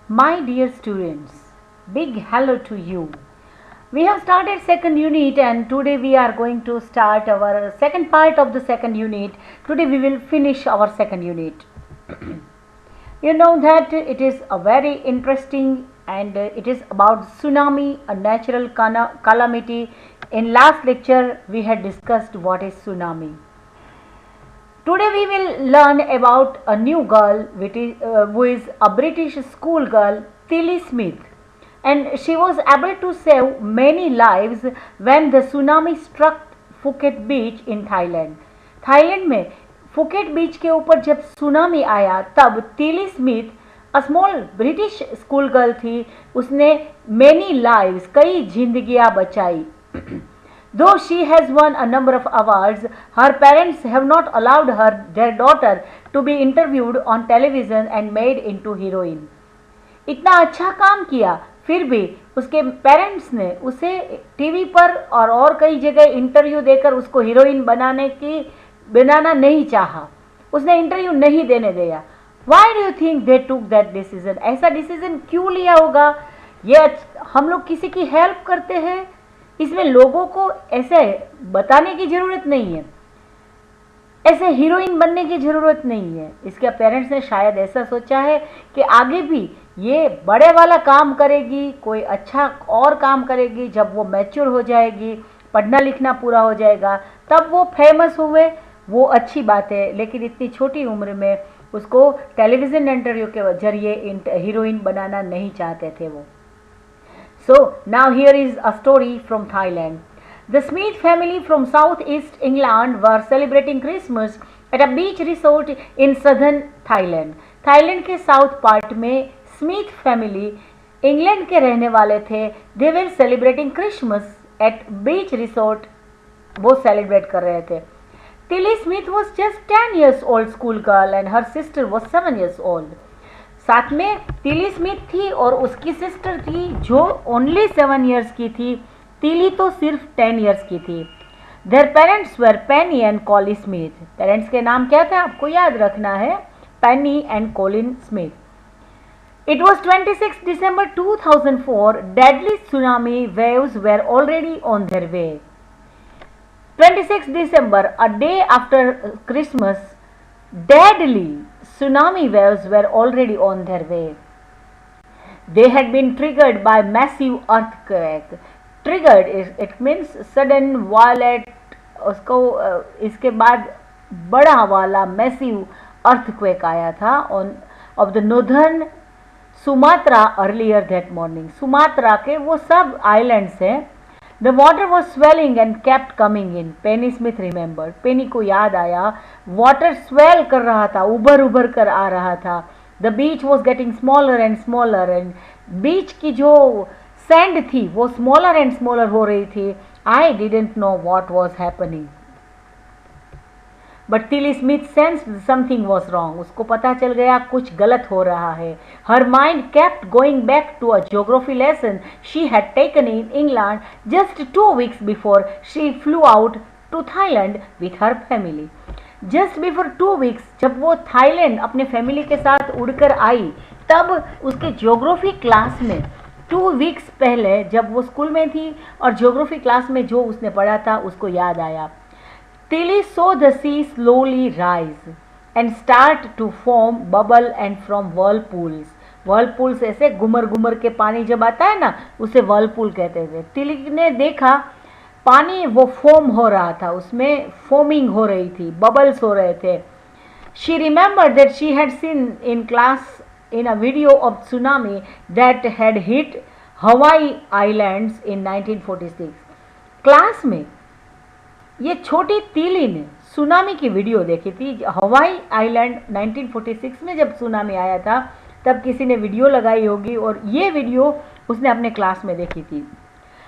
My dear students, big hello to you. We have started second unit and today we are going to start our second part of the second unit. Today we will finish our second unit. You know that it is a very interesting and it is about tsunami, a natural calamity. In last lecture we had discussed what is tsunami. Today we will learn about a new girl who is a British school girl, Tilly Smith, and she was able to save many lives when the tsunami struck Phuket beach in Thailand. Thailand में Phuket बीच के ऊपर जब tsunami आया तब Tilly Smith a small British school girl थी, उसने many lives कई जिंदगियां बचाई. Though she has won a number of awards, her parents have not allowed their daughter to be interviewed on television and made into heroine. इतना अच्छा काम किया फिर भी उसके पेरेंट्स ने उसे टीवी पर और कई जगह इंटरव्यू देकर उसको हीरोइन बनाना नहीं चाहा. उसने इंटरव्यू नहीं देने दिया. Why do you think they took that decision? ऐसा डिसीजन क्यों लिया होगा? ये हम लोग किसी की हेल्प करते हैं, इसमें लोगों को ऐसे बताने की ज़रूरत नहीं है, ऐसे हीरोइन बनने की ज़रूरत नहीं है. इसके पेरेंट्स ने शायद ऐसा सोचा है कि आगे भी ये बड़े वाला काम करेगी, कोई अच्छा और काम करेगी, जब वो मैच्योर हो जाएगी, पढ़ना लिखना पूरा हो जाएगा, तब वो फेमस हुए, वो अच्छी बात है. लेकिन इतनी छोटी उम्र में उसको टेलीविज़न इंटरव्यू के जरिए हीरोइन बनाना नहीं चाहते थे वो. So now here is a story from Thailand. The Smith family from southeast England were celebrating Christmas at a beach resort in southern Thailand. Thailand के साउथ पार्ट में स्मिथ फैमिली इंग्लैंड के रहने वाले थे. They were celebrating Christmas at beach resort. वो celebrate कर रहे थे. Tilly Smith was just 10 years old school girl and her sister was 7 years old. साथ में टिली स्मिथ थी और उसकी सिस्टर थी जो ओनली 7 ईयर्स की थी. टिली तो सिर्फ 10 ईयर्स की थी. Their parents were Penny and Colin Smith. Parents के नाम क्या था आपको याद रखना है, Penny and Colin Smith. It was 26 December 2004. Deadly tsunami waves were already on their way. 26 December, a day after Christmas, deadly tsunami waves were already on their way. They had been triggered by massive earthquake. Triggered it means sudden violent. उसको इसके बाद बड़ा वाला massive earthquake आया था on of the northern Sumatra earlier that morning. Sumatra के वो सब islands हैं. The water was swelling and kept coming in. Penny Smith remembered. Penny को याद आया, water swell कर रहा था, उभर कर आ रहा था. The beach was getting smaller and smaller and beach की जो sand थी वो smaller and smaller हो रही थी. I didn't know what was happening. But Tilly Smith sensed something was wrong. उसको पता चल गया कुछ गलत हो रहा है. Her mind kept going back to a geography lesson she had taken in England just 2 weeks before she flew out to Thailand with her family. Just before 2 weeks जब वो थाईलैंड अपने फैमिली के साथ उड़कर आई, तब उसके ज्योग्राफी क्लास में 2 weeks पहले जब वो स्कूल में थी और ज्योग्राफी क्लास में जो उसने पढ़ा था उसको याद आया. Tilly saw the sea slowly rise and start to form bubble and from whirlpools. whirlpools ऐसे घुमर के पानी जब आता है ना, उसे whirlpool कहते थे. टिली ने देखा पानी वो फोम हो रहा था, उसमें फोमिंग हो रही थी, बबल्स हो रहे थे. She remembered that she had seen in class in a video of tsunami that had hit Hawaii Islands in 1946. Class में ये छोटी तीली ने सुनामी की वीडियो देखी थी. हवाई आइलैंड 1946 में जब सुनामी आया था तब किसी ने वीडियो लगाई होगी और ये वीडियो उसने अपने क्लास में देखी थी.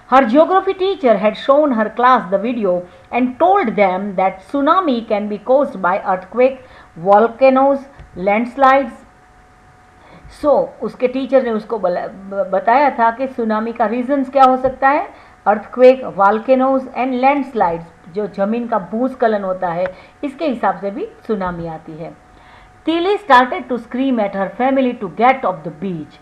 हर geography teacher had shown her class the video and told them that tsunami can be caused by earthquake, volcanoes, landslides. So उसके टीचर ने उसको बताया था कि सुनामी का रीजंस क्या हो सकता है, अर्थक्वेक, वॉल्केनोज एंड लैंडस्लाइड्स, जो जमीन का भूस्खलन होता है, इसके हिसाब से भी सुनामी आती है. Tilly started to scream at her family to get off the beach.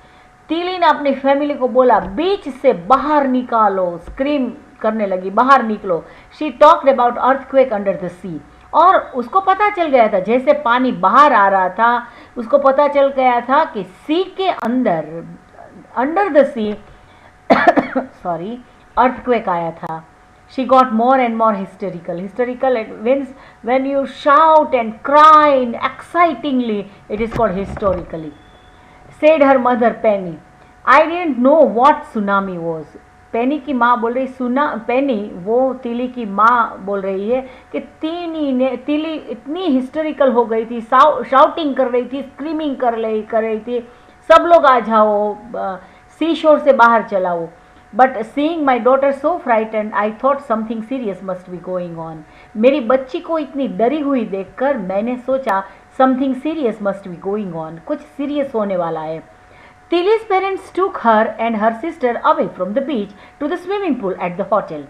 तीली ने अपनी फैमिली को बोला बीच से बाहर निकालो, स्क्रीम करने लगी बाहर निकलो। She talked about earthquake under the sea, और उसको पता चल गया था जैसे पानी बाहर आ रहा था, उसको पता चल गया था कि सी के अंदर, under the sea sorry, earthquake आया था। She got more and more hysterical. Hysterical means when you shout and cry excitingly, it is called historically. Said her mother Penny. I didn't know what tsunami was. पेनी की माँ बोल रही, पेनी वो तिली की माँ बोल रही है कि तिली इतनी हिस्टोरिकल हो गई थी, शाउटिंग कर रही थी, स्क्रीमिंग कर रही थी, सब लोग आ जाओ, सी शोर से बाहर चलाओ। But seeing my daughter so frightened I thought something serious must be going on. मेरी बच्ची को इतनी डरी हुई देखकर मैंने सोचा something serious must be going on, कुछ सीरियस होने वाला है। Tilly's parents took her and her sister away from the beach to the swimming pool at the hotel.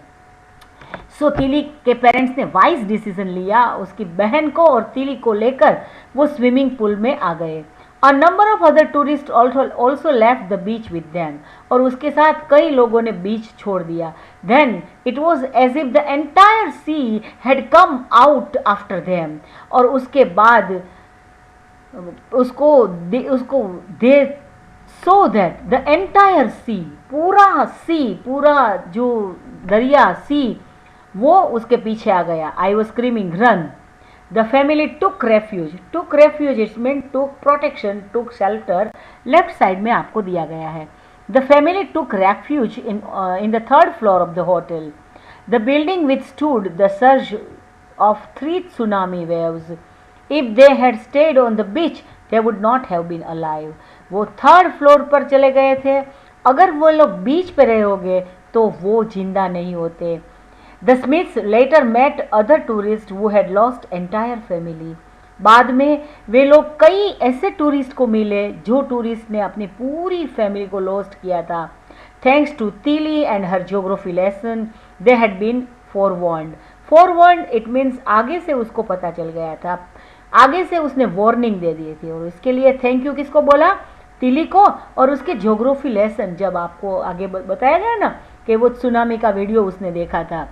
So तिली के पेरेंट्स ने वाइज डिसीजन लिया, उसकी बहन को और तिली को लेकर वो स्विमिंग पूल में आ गए। A number of other tourists also left the beach with them. और उसके साथ कई लोगों ने बीच छोड़ दिया। Then it was as if the entire sea had come out after them. और उसके बाद उसको they saw that the entire sea, पूरा जो दरिया sea, वो उसके पीछे आ गया। I was screaming, run. The family took refuge. Took refuge it meant took protection, took shelter. Left side में आपको दिया गया है। The family took refuge in the third floor of the hotel. The building withstood the surge of 3 tsunami waves. If they had stayed on the beach, they would not have been alive. वो third floor पर चले गए थे, अगर वो लोग बीच पे रहे होंगे तो वो जिंदा नहीं होते। The Smiths later met other tourists who had lost entire family. बाद में वे लोग कई ऐसे टूरिस्ट को मिले जो टूरिस्ट ने अपनी पूरी फैमिली को लॉस्ट किया था। Thanks to Tilly and her geography lesson, they had been forewarned. Forewarned it means आगे से उसको पता चल गया था, आगे से उसने वार्निंग दे दी थी, और इसके लिए थैंक यू किसको बोला? तिली को। और उसके ज्योग्राफी लेसन जब आपको आगे बताया गया ना कि वो सुनामी का वीडियो उसने देखा था।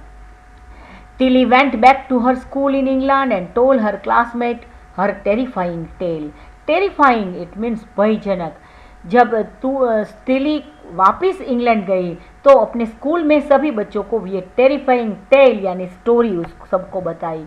Tilly went back to her school in England and told her classmate her terrifying tale. Terrifying it means भयजनक। जब तिली वापस इंग्लैंड गई तो अपने स्कूल में सभी बच्चों को ये टेरिफाइंग टेल यानी स्टोरी उस सबको बताई।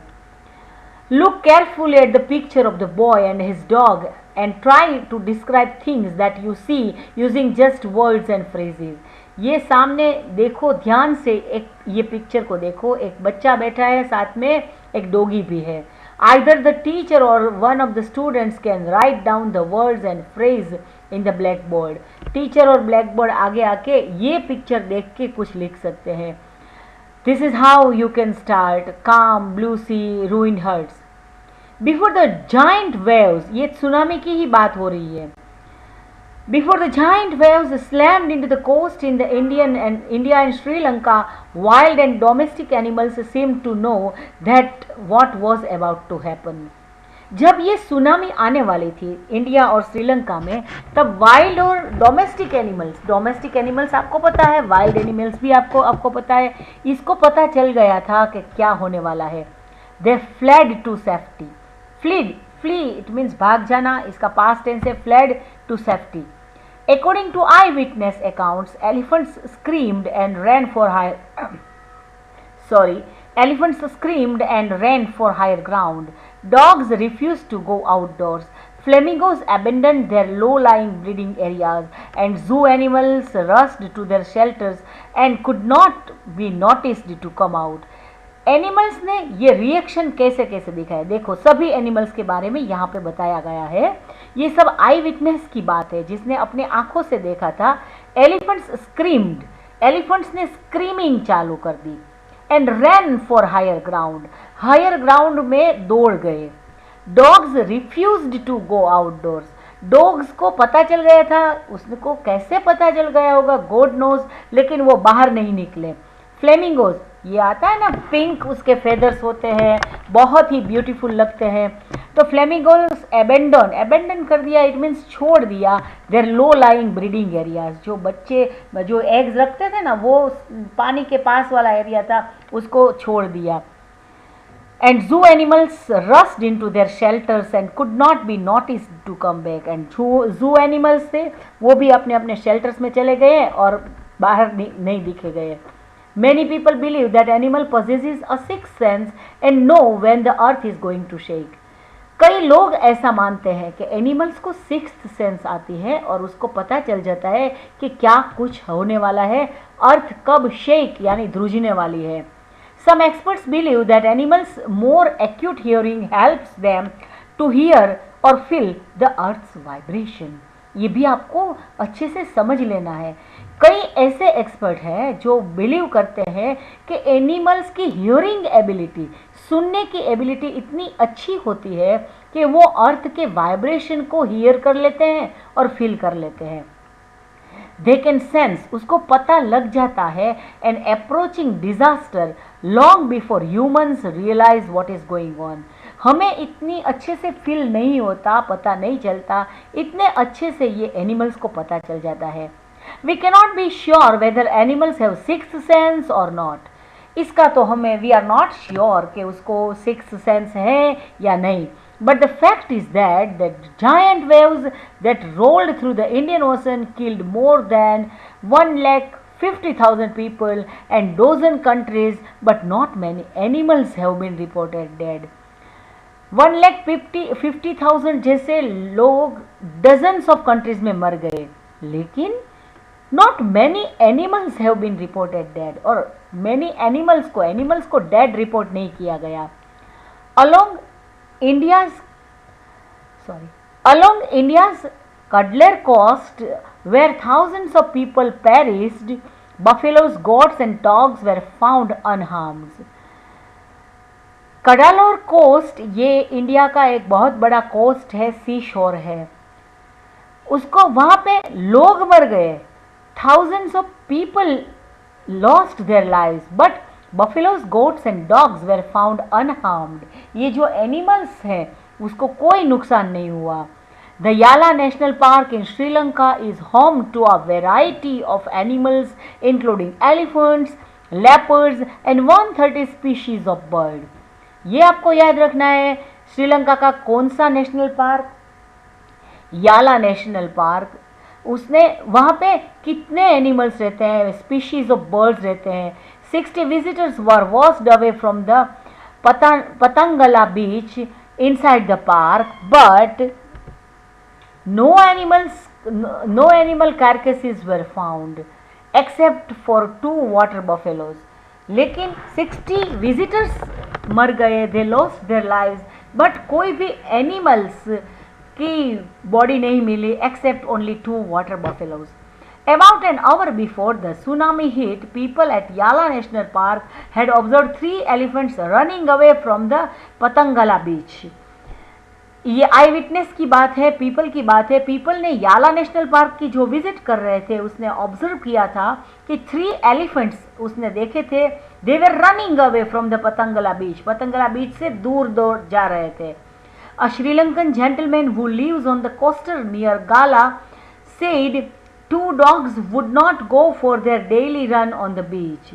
Look carefully at the picture of the boy and his dog and try to describe things that you see using just words and phrases. ये सामने देखो ध्यान से, एक ये पिक्चर को देखो, एक बच्चा बैठा है, साथ में एक डॉगी भी है। Either the teacher or one of the students can write down the words and phrase in the blackboard. Teacher और ब्लैकबोर्ड आगे आके ये पिक्चर देख के कुछ लिख सकते हैं। This is how you can start. Calm, blue sea, ruined huts. Before the giant waves, ये सुनामी की ही बात हो रही है। Before the giant waves slammed into the coast in the India and Sri Lanka, wild and domestic animals seemed to know that what was about to happen. जब ये tsunami आने वाली थी इंडिया और श्रीलंका में, तब वाइल्ड और डोमेस्टिक एनिमल्स आपको पता है, वाइल्ड एनिमल्स भी आपको पता है, इसको पता चल गया था कि क्या होने वाला है। They fled to safety. Flee it means भाग जाना, इसका past tense है, fled to safety. According to eyewitness accounts, elephants screamed and ran for higher ground. Dogs refused to go outdoors. Flamingos abandoned their low-lying breeding areas, and zoo animals rushed to their shelters and could not be noticed to come out. Animals ने ये reaction कैसे दिखाया, देखो सभी animals के बारे में यहाँ पे बताया गया है। ये सब आई विटनेस की बात है जिसने अपने आंखों से देखा था। एलिफेंट्स ने स्क्रीमिंग चालू कर दी। And ran for higher ground में दौड़ गए। Dogs refused to go outdoors, dogs को पता चल गया था, उसको कैसे पता चल गया होगा, गॉड नोज, लेकिन वो बाहर नहीं निकले। फ्लेमिंगोज ये आता है ना पिंक, उसके फेदर्स होते हैं, बहुत ही ब्यूटीफुल लगते हैं। तो फ्लेमिंगोस एबेंडन कर दिया, इट मीन्स छोड़ दिया their low lying breeding areas. जो बच्चे जो एग्स रखते थे ना, वो पानी के पास वाला एरिया था, उसको छोड़ दिया। And zoo animals rushed into their shelters and could not be noticed to come back. And zoo animals थे, वो भी अपने अपने shelters में चले गए और बाहर नहीं दिखे गए। Many people believe that animal possesses a sixth sense and know when the earth is going to shake. कई लोग ऐसा मानते हैं कि एनिमल्स को सिक्स्थ सेंस आती है और उसको पता चल जाता है कि क्या कुछ होने वाला है, अर्थ कब शेक यानी ध्रुजने वाली है। Some experts believe that animals' more acute hearing helps them to hear or feel the earth's vibration. ये भी आपको अच्छे से समझ लेना है। कई ऐसे एक्सपर्ट हैं जो बिलीव करते हैं कि एनिमल्स की हियरिंग एबिलिटी, सुनने की एबिलिटी इतनी अच्छी होती है कि वो अर्थ के वाइब्रेशन को हियर कर लेते हैं और फील कर लेते हैं। They can sense, उसको पता लग जाता है an approaching disaster long before humans realize what is going on. हमें इतनी अच्छे से फील नहीं होता, पता नहीं चलता, इतने अच्छे से ये एनिमल्स को पता चल जाता है। We cannot be sure whether animals have sixth sense or not. इसका तो हमें we are not sure कि उसको sixth sense है या नहीं। But the fact is that the giant waves that rolled through the Indian Ocean killed more than 1,50,000 people and dozen countries, but not many animals have been reported dead. 1,50,000 जैसे लोग dozens of countries में मर गए, लेकिन not many animals have been reported dead, और many animals को dead report नहीं किया गया। Along India's Cuddler Coast, where thousands of people perished, buffaloes, goats and dogs were found unharmed. Cuddalore coast ये इंडिया का एक बहुत बड़ा कोस्ट है, सी शोर है, उसको वहाँ पे लोग मर गए, thousands of people lost their lives, but buffaloes, goats and dogs were found unharmed. ये जो एनिमल्स हैं उसको कोई नुकसान नहीं हुआ। The Yala National Park in Sri Lanka is home to a variety of animals including elephants, leopards and 130 species of bird. ये आपको याद रखना है, श्रीलंका का कौन सा नेशनल पार्क? याला नेशनल पार्क। उसने वहाँ पे कितने एनिमल्स रहते हैं, स्पीशीज ऑफ बर्ड्स रहते हैं। 60 visitors were washed away from the Patangala beach inside the park, but no animal carcasses were found except for 2 water buffaloes. लेकिन 60 visitors मर गए, they lost their lives, but कोई भी animals की body नहीं मिली except only 2 water buffaloes. About an hour before the tsunami hit, people at Yala National Park had observed 3 elephants running away from the Patangala beach. ये आई witness की बात है, people की बात है। पीपल ने याला नेशनल पार्क की जो विजिट कर रहे थे, उसने ऑब्जर्व किया था कि 3 एलिफेंट्स उसने देखे थे, they were running away from the Patangala beach, Patangala beach से दूर दूर जा रहे थे। A Sri Lankan gentleman who lives on the coaster near Galle said 2 dogs would not go for their daily run on the beach.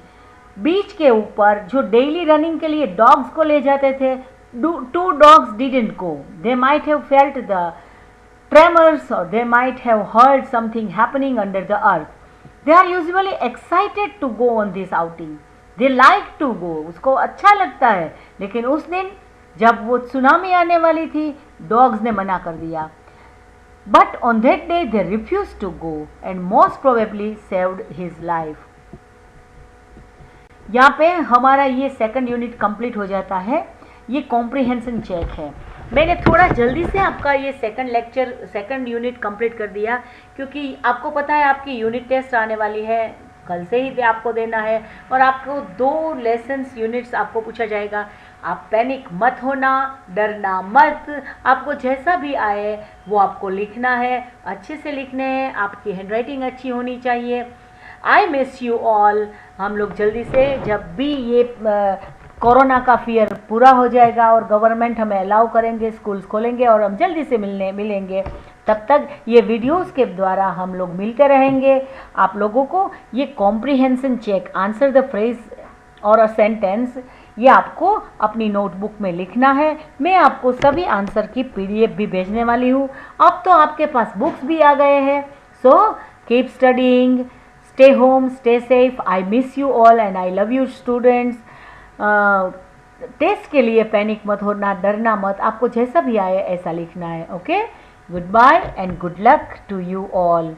बीच के ऊपर जो डेली रनिंग के लिए डॉग्स को ले जाते थे, 2 dogs didn't go. They might have felt the tremors or they might have heard something happening under the earth. They are usually excited to go on this outing. They like to go. उसको अच्छा लगता है, लेकिन उस दिन जब वो tsunami आने वाली थी, डॉग्स ने मना कर दिया। But on that day they refused to go and most probably saved his life. यहाँ पे हमारा ये सेकंड यूनिट कंप्लीट हो जाता है। ये कॉम्प्रिहेंशन चेक है। मैंने थोड़ा जल्दी से आपका ये सेकंड यूनिट कंप्लीट कर दिया, क्योंकि आपको पता है आपकी यूनिट टेस्ट आने वाली है, कल से ही आपको देना है, और आपको 2 लेसन्स यूनिट्स आपको पूछा जाएगा। आप पैनिक मत होना, डरना मत, आपको जैसा भी आए वो आपको लिखना है, अच्छे से लिखने हैं, आपकी हैंडराइटिंग अच्छी होनी चाहिए। आई मिस यू ऑल। हम लोग जल्दी से, जब भी ये कोरोना का फियर पूरा हो जाएगा और गवर्नमेंट हमें अलाउ करेंगे, स्कूल्स खोलेंगे और हम जल्दी से मिलेंगे, तब तक ये वीडियोस के द्वारा हम लोग मिलते रहेंगे। आप लोगों को ये comprehension check, answer the phrase और अ सेंटेंस, ये आपको अपनी नोटबुक में लिखना है। मैं आपको सभी आंसर की पीडीएफ भी भेजने वाली हूँ। अब तो आपके पास बुक्स भी आ गए हैं। So keep studying, stay home, stay safe. I miss you all and I love you students. Test के लिए पैनिक मत होना, डरना मत, आपको जैसा भी आए ऐसा लिखना है। Okay, goodbye and good luck to you all.